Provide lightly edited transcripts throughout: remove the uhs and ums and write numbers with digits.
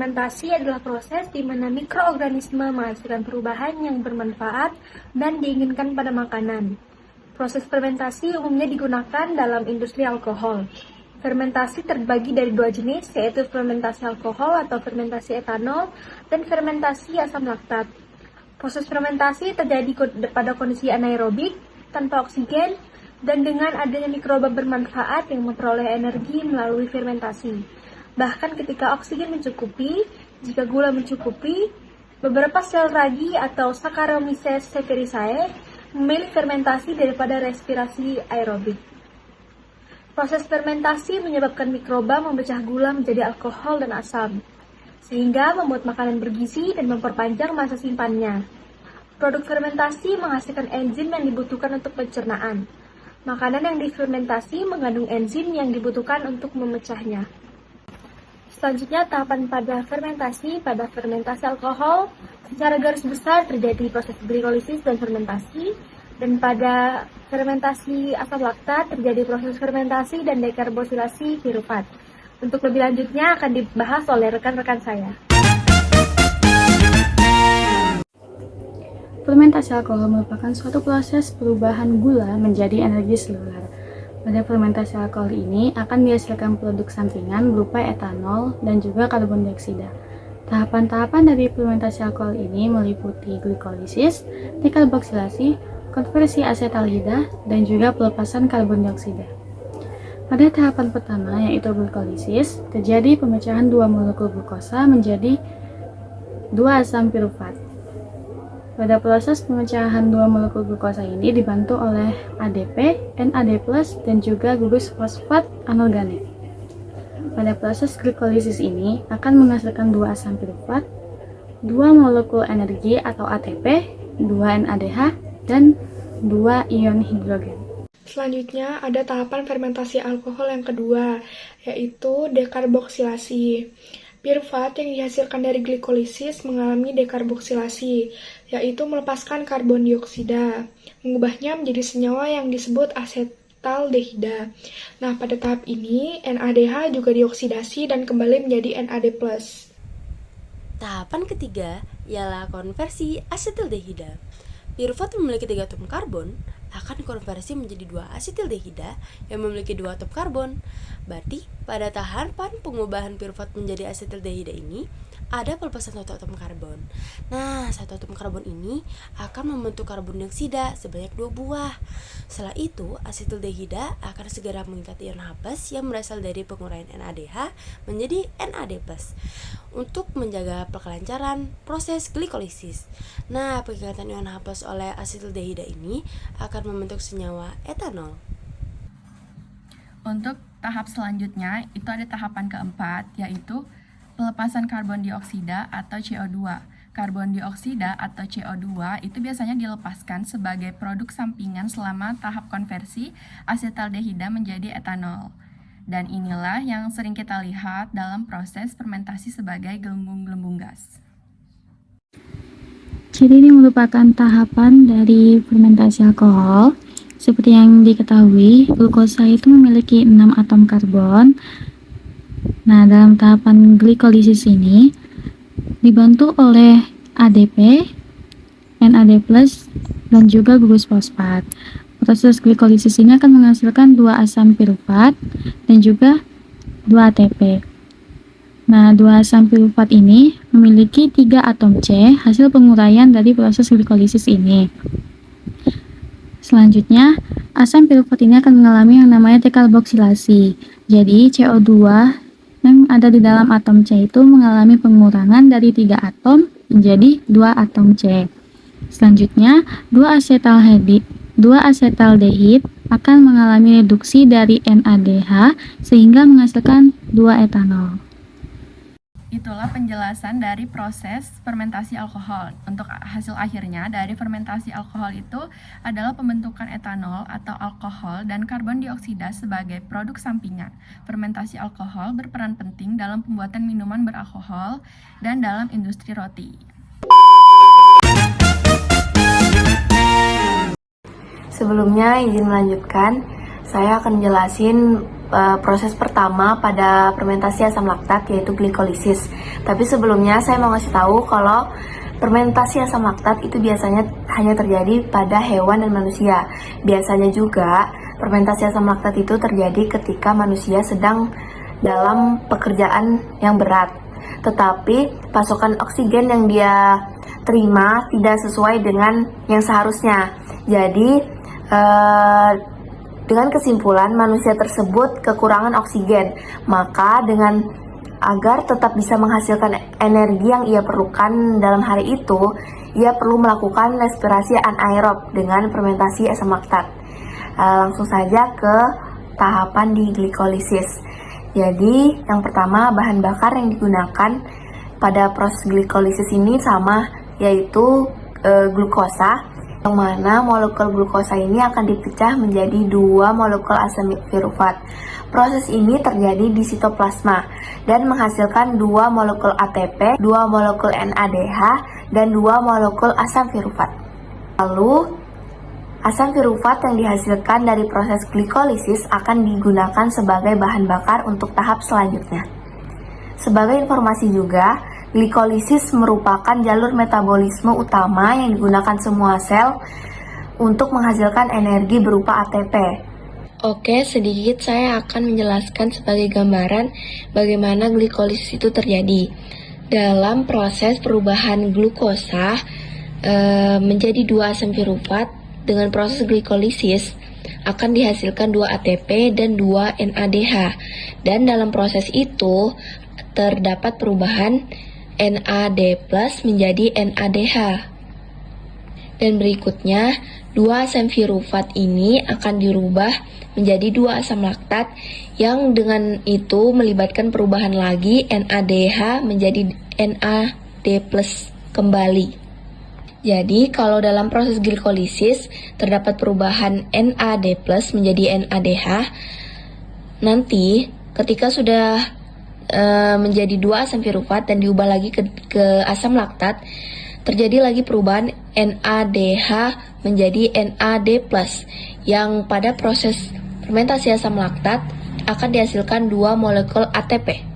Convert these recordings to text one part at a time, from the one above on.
Fermentasi adalah proses di mana mikroorganisme menghasilkan perubahan yang bermanfaat dan diinginkan pada makanan. Proses fermentasi umumnya digunakan dalam industri alkohol. Fermentasi terbagi dari dua jenis, yaitu fermentasi alkohol atau fermentasi etanol dan fermentasi asam laktat. Proses fermentasi terjadi pada kondisi anaerobik, tanpa oksigen, dan dengan adanya mikroba bermanfaat yang memperoleh energi melalui fermentasi. Bahkan ketika oksigen mencukupi, jika gula mencukupi, beberapa sel ragi atau Saccharomyces cerevisiae memilih fermentasi daripada respirasi aerobik. Proses fermentasi menyebabkan mikroba memecah gula menjadi alkohol dan asam, sehingga membuat makanan bergizi dan memperpanjang masa simpannya. Produk fermentasi menghasilkan enzim yang dibutuhkan untuk pencernaan. Makanan yang difermentasi mengandung enzim yang dibutuhkan untuk memecahnya. Selanjutnya, tahapan pada fermentasi alkohol, secara garis besar terjadi proses glikolisis dan fermentasi, dan pada fermentasi asam laktat terjadi proses fermentasi dan dekarbosilasi pirufat. Untuk lebih lanjutnya akan dibahas oleh rekan-rekan saya. Fermentasi alkohol merupakan suatu proses perubahan gula menjadi energi seluler. Pada fermentasi alkohol ini akan dihasilkan produk sampingan berupa etanol dan juga karbon dioksida. Tahapan-tahapan dari fermentasi alkohol ini meliputi glikolisis, dekarboksilasi, konversi asetaldehidah, dan juga pelepasan karbon dioksida. Pada tahapan pertama, yaitu glikolisis, terjadi pemecahan dua molekul glukosa menjadi dua asam pirufat. Pada proses pemecahan dua molekul glukosa ini dibantu oleh ADP, NAD+, dan juga gugus fosfat anorganik. Pada proses glikolisis ini akan menghasilkan dua asam pirufat, dua molekul energi atau ATP, dua NADH, dan dua ion hidrogen. Selanjutnya ada tahapan fermentasi alkohol yang kedua, yaitu dekarboksilasi. Pirufat yang dihasilkan dari glikolisis mengalami dekarboksilasi, yaitu melepaskan karbon dioksida, mengubahnya menjadi senyawa yang disebut asetaldehida. Nah, pada tahap ini, NADH juga dioksidasi dan kembali menjadi NAD+. Tahapan ketiga ialah konversi asetaldehida. Pirufat memiliki 3 atom karbon, akan dikonversi menjadi 2 asetaldehida yang memiliki 2 atom karbon. Berarti, pada tahapan pengubahan pirufat menjadi asetaldehida ini, ada pelepasan 1 atom karbon. Nah, 1 atom karbon ini akan membentuk karbon dioksida sebanyak 2 buah. Setelah itu, asetaldehida akan segera mengikat ion H+ yang berasal dari penguraian NADH menjadi NAD+, untuk menjaga kelancaran proses glikolisis. Nah, pengikatan ion H+ oleh asetaldehida ini akan membentuk senyawa etanol. Untuk tahap selanjutnya, itu ada tahapan keempat, yaitu pelepasan karbon dioksida atau CO2. Karbon dioksida atau CO2 itu biasanya dilepaskan sebagai produk sampingan selama tahap konversi asetaldehida menjadi etanol. Dan inilah yang sering kita lihat dalam proses fermentasi sebagai gelembung-gelembung gas. Jadi ini merupakan tahapan dari fermentasi alkohol. Seperti yang diketahui, glukosa itu memiliki 6 atom karbon. Nah, dalam tahapan glikolisis ini dibantu oleh ADP, NAD+, dan juga gugus fosfat. Proses glikolisis ini akan menghasilkan 2 asam pirufat dan juga 2 ATP. Nah, 2 asam pirufat ini memiliki 3 atom C hasil penguraian dari proses glikolisis ini. Selanjutnya, asam pirufat ini akan mengalami yang namanya dekarboksilasi. Jadi, CO2 yang ada di dalam atom C itu mengalami pengurangan dari 3 atom menjadi 2 atom C. Selanjutnya, 2 asetaldehid akan mengalami reduksi dari NADH sehingga menghasilkan 2 etanol. Itulah penjelasan dari proses fermentasi alkohol. Untuk hasil akhirnya dari fermentasi alkohol itu adalah pembentukan etanol atau alkohol dan karbon dioksida sebagai produk sampingan. Fermentasi alkohol berperan penting dalam pembuatan minuman beralkohol dan dalam industri roti. Sebelumnya izin melanjutkan, saya akan jelasin proses pertama pada fermentasi asam laktat, yaitu glikolisis. Tapi sebelumnya saya mau ngasih tahu kalau fermentasi asam laktat itu biasanya hanya terjadi pada hewan dan manusia. Biasanya juga fermentasi asam laktat itu terjadi ketika manusia sedang dalam pekerjaan yang berat. Tetapi pasokan oksigen yang dia terima tidak sesuai dengan yang seharusnya. Jadi dengan kesimpulan manusia tersebut kekurangan oksigen, maka dengan agar tetap bisa menghasilkan energi yang ia perlukan dalam hari itu, ia perlu melakukan respirasi anaerob dengan fermentasi asam laktat. Langsung saja ke tahapan di glikolisis. Jadi yang pertama, bahan bakar yang digunakan pada proses glikolisis ini sama, yaitu glukosa, yang mana molekul glukosa ini akan dipecah menjadi 2 molekul asam pirufat. Proses ini terjadi di sitoplasma dan menghasilkan 2 molekul ATP, 2 molekul NADH, dan 2 molekul asam pirufat. Lalu, asam pirufat yang dihasilkan dari proses glikolisis akan digunakan sebagai bahan bakar untuk tahap selanjutnya. Sebagai informasi juga, glikolisis merupakan jalur metabolisme utama yang digunakan semua sel untuk menghasilkan energi berupa ATP. Oke, sedikit saya akan menjelaskan sebagai gambaran bagaimana glikolisis itu terjadi. Dalam proses perubahan glukosa menjadi 2 asam pirufat dengan proses glikolisis akan dihasilkan 2 ATP dan 2 NADH. Dan dalam proses itu terdapat perubahan NAD+ menjadi NADH. Dan berikutnya, 2 asam pirufat ini akan dirubah menjadi 2 asam laktat yang dengan itu melibatkan perubahan lagi NADH menjadi NAD+ kembali. Jadi, kalau dalam proses glikolisis terdapat perubahan NAD+ menjadi NADH, nanti ketika sudah menjadi 2 asam pirufat dan diubah lagi ke asam laktat, terjadi lagi perubahan NADH menjadi NAD+, yang pada proses fermentasi asam laktat akan dihasilkan 2 molekul ATP.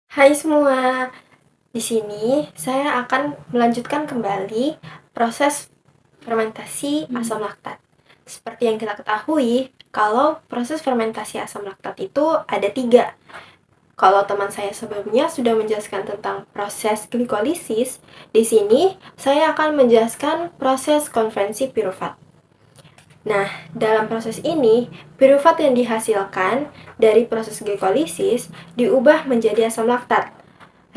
Hai semua, di sini saya akan melanjutkan kembali proses fermentasi asam laktat. Seperti yang kita ketahui, kalau proses fermentasi asam laktat itu ada 3. Kalau teman saya sebelumnya sudah menjelaskan tentang proses glikolisis, di sini saya akan menjelaskan proses konversi pirufat. Nah, dalam proses ini, pirufat yang dihasilkan dari proses glikolisis diubah menjadi asam laktat.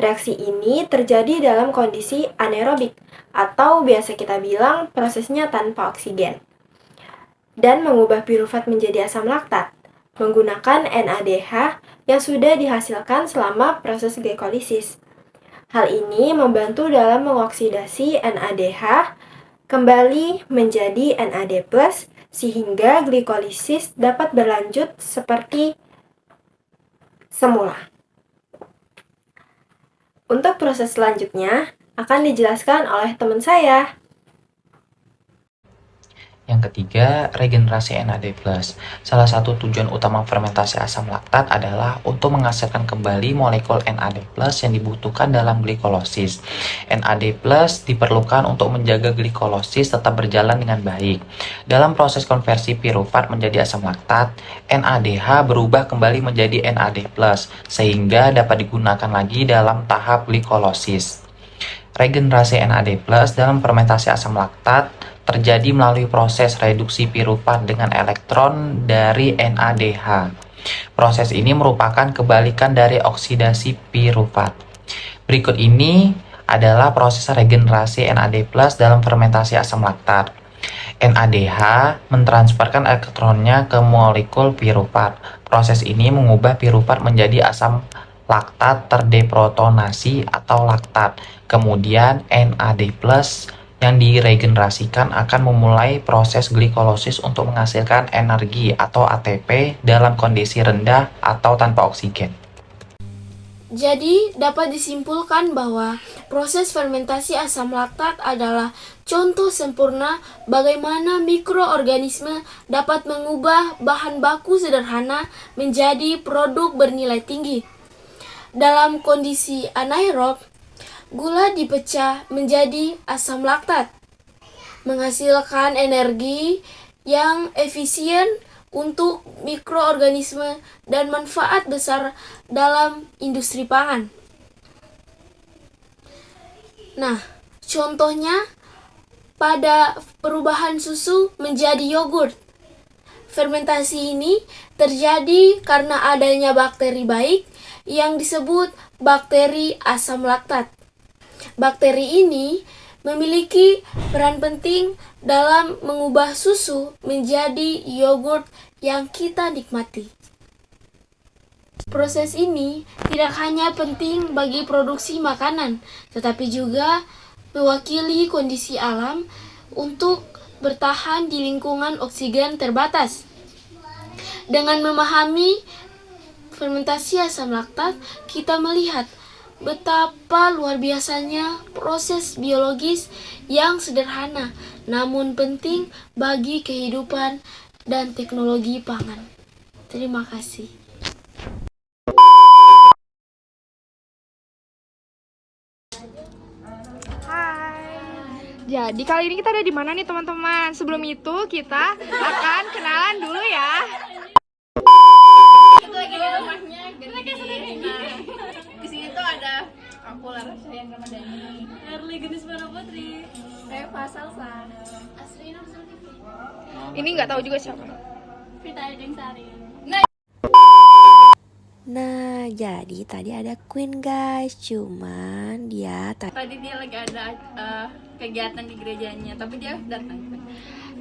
Reaksi ini terjadi dalam kondisi anaerobik, atau biasa kita bilang prosesnya tanpa oksigen. Dan mengubah pirufat menjadi asam laktat menggunakan NADH yang sudah dihasilkan selama proses glikolisis. Hal ini membantu dalam mengoksidasi NADH kembali menjadi NAD+, sehingga glikolisis dapat berlanjut seperti semula. Untuk proses selanjutnya akan dijelaskan oleh teman saya. Yang ketiga, regenerasi NAD+. Salah satu tujuan utama fermentasi asam laktat adalah untuk menghasilkan kembali molekul NAD+ yang dibutuhkan dalam glikolosis. NAD+ diperlukan untuk menjaga glikolosis tetap berjalan dengan baik. Dalam proses konversi pirufat menjadi asam laktat, NADH berubah kembali menjadi NAD+, sehingga dapat digunakan lagi dalam tahap glikolosis. Regenerasi NAD+ dalam fermentasi asam laktat terjadi melalui proses reduksi pirufat dengan elektron dari NADH. Proses ini merupakan kebalikan dari oksidasi pirufat. Berikut ini adalah proses regenerasi NAD+ dalam fermentasi asam laktat. NADH mentransferkan elektronnya ke molekul pirufat. Proses ini mengubah pirufat menjadi asam laktat terdeprotonasi atau laktat. Kemudian NAD+ yang diregenerasikan akan memulai proses glikolosis untuk menghasilkan energi atau ATP dalam kondisi rendah atau tanpa oksigen. Jadi, dapat disimpulkan bahwa proses fermentasi asam laktat adalah contoh sempurna bagaimana mikroorganisme dapat mengubah bahan baku sederhana menjadi produk bernilai tinggi. Dalam kondisi anaerob, gula dipecah menjadi asam laktat, menghasilkan energi yang efisien untuk mikroorganisme dan manfaat besar dalam industri pangan. Nah, contohnya pada perubahan susu menjadi yogurt. Fermentasi ini terjadi karena adanya bakteri baik yang disebut bakteri asam laktat. Bakteri ini memiliki peran penting dalam mengubah susu menjadi yogurt yang kita nikmati. Proses ini tidak hanya penting bagi produksi makanan, tetapi juga mewakili kondisi alam untuk bertahan di lingkungan oksigen terbatas. Dengan memahami fermentasi asam laktat, kita melihat betapa luar biasanya proses biologis yang sederhana namun penting bagi kehidupan dan teknologi pangan. Terima kasih. Jadi kali ini kita ada di mana nih teman-teman? Sebelum itu kita akan kenalan dulu ya. Itu lagi di rumahnya Geni. Di sini tuh ada aku Lara Sayang Ramadhani, Erli Genis Putri, Reva Salsa, Asri Nur Zulkifli. Ini nggak tahu juga siapa. Vita Edeng Sari. Nah, jadi tadi ada Queen guys, cuman dia Tadi dia lagi ada kegiatan di gerejanya, tapi dia datang.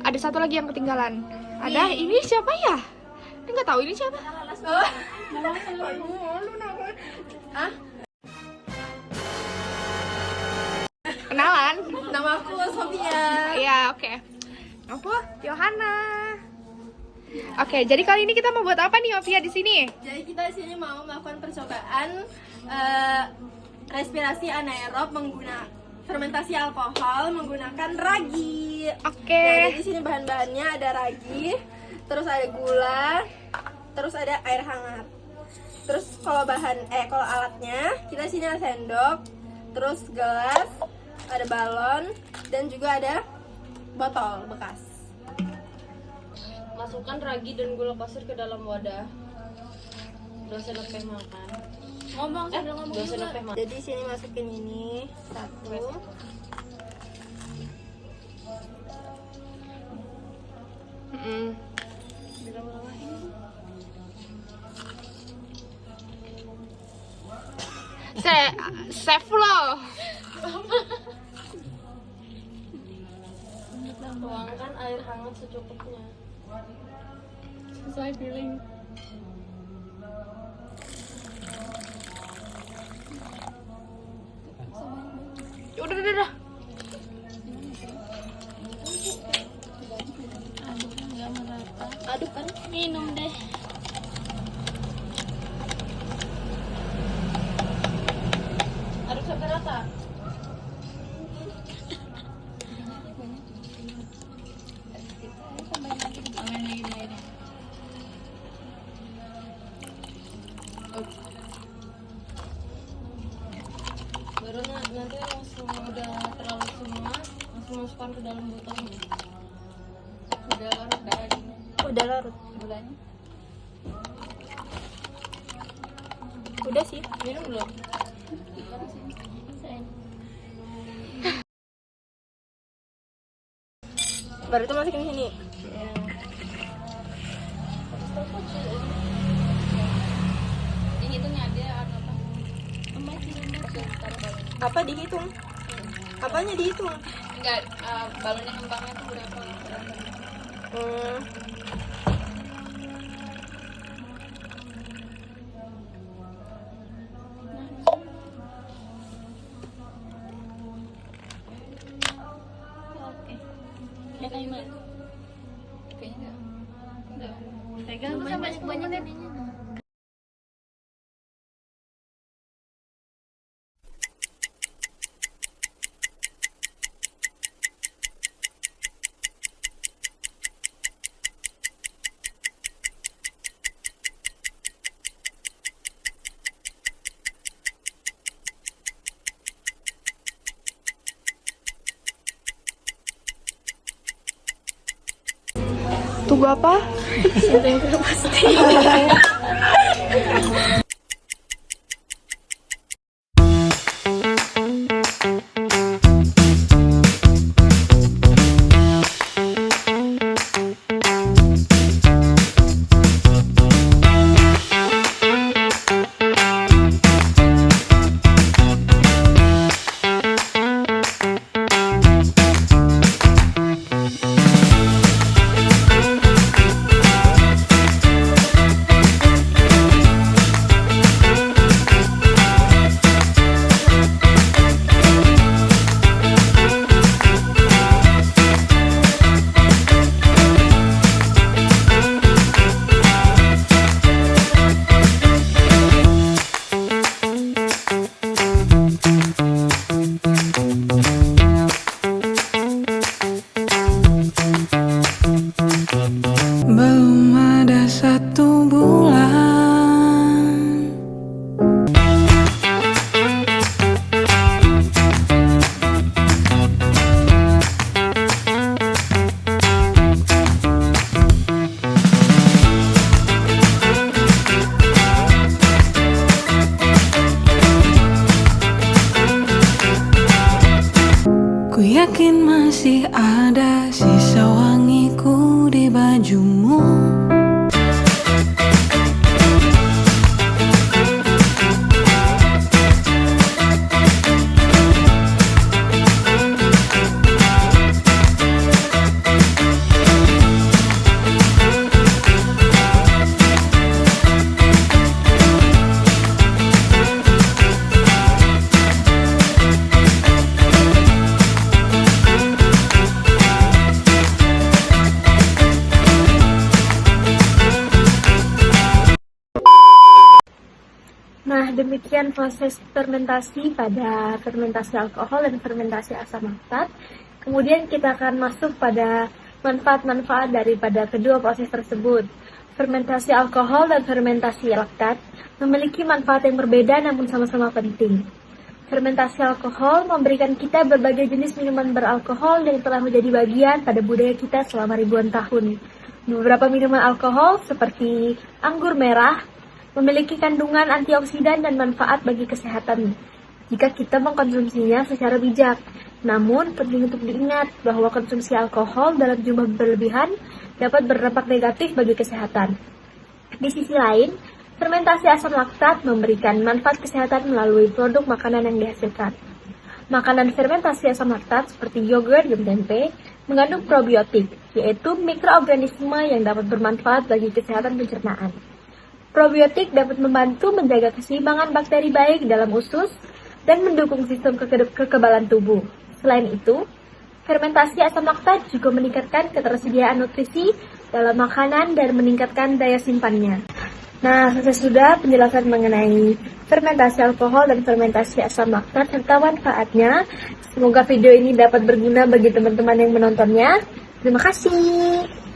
Ada satu lagi yang ketinggalan. Ada ini siapa ya? Nggak tahu ini siapa. Kenalan. Nama aku Sofia. Iya, oke. Aku Yohana. Oke, jadi kali ini kita mau buat apa nih, Sofia, di sini? Jadi kita di sini mau melakukan percobaan respirasi anaerob menggunakan fermentasi alkohol menggunakan ragi. Oke. Nah, di sini bahan-bahannya ada ragi, terus ada gula, terus ada air hangat. Terus kalau alatnya, kita di sini ada sendok, terus gelas, ada balon, dan juga ada botol bekas. masukkan ragi dan gula pasir ke dalam wadah. 2 sendok teh makan. Ngomong sambil ngomong 2 sendok teh makan. Jadi sini masukin ini 1. Safe loh. Tuangkan air hangat secukupnya. Sesuai feeling. Udah. Aduk kan? Minum deh. Aduk sampai rata. Baru nanti langsung udah terlalu semua, langsung masukkan ke dalam botolnya. Udah larut dari. Udah larut Gulanya. udah sih. Minum belum? Baru itu masukin sini. Dihitungnya ada apa? Apa dihitung? Apanya dihitung? Enggak, balonnya kembangnya tuh berapa? Ya kayak gimana? Kayaknya enggak. Pegang banyak-banyak ininya. Tunggu apa? Cinta yang tidak pasti. Belum ada 1 bulan ku yakin masih ada sisa wangiku di bajumu. Nah, demikian proses fermentasi pada fermentasi alkohol dan fermentasi asam laktat. Kemudian kita akan masuk pada manfaat-manfaat daripada kedua proses tersebut. Fermentasi alkohol dan fermentasi laktat memiliki manfaat yang berbeda namun sama-sama penting. Fermentasi alkohol memberikan kita berbagai jenis minuman beralkohol yang telah menjadi bagian pada budaya kita selama ribuan tahun. Beberapa minuman alkohol seperti anggur merah memiliki kandungan antioksidan dan manfaat bagi kesehatan jika kita mengkonsumsinya secara bijak. Namun, penting untuk diingat bahwa konsumsi alkohol dalam jumlah berlebihan dapat berdampak negatif bagi kesehatan. Di sisi lain, fermentasi asam laktat memberikan manfaat kesehatan melalui produk makanan yang dihasilkan. Makanan fermentasi asam laktat seperti yogurt dan tempe mengandung probiotik, yaitu mikroorganisme yang dapat bermanfaat bagi kesehatan pencernaan. Probiotik dapat membantu menjaga keseimbangan bakteri baik dalam usus dan mendukung sistem kekebalan tubuh. Selain itu, fermentasi asam laktat juga meningkatkan ketersediaan nutrisi dalam makanan dan meningkatkan daya simpannya. Nah, selesai sudah penjelasan mengenai fermentasi alkohol dan fermentasi asam laktat serta manfaatnya. Semoga video ini dapat berguna bagi teman-teman yang menontonnya. Terima kasih.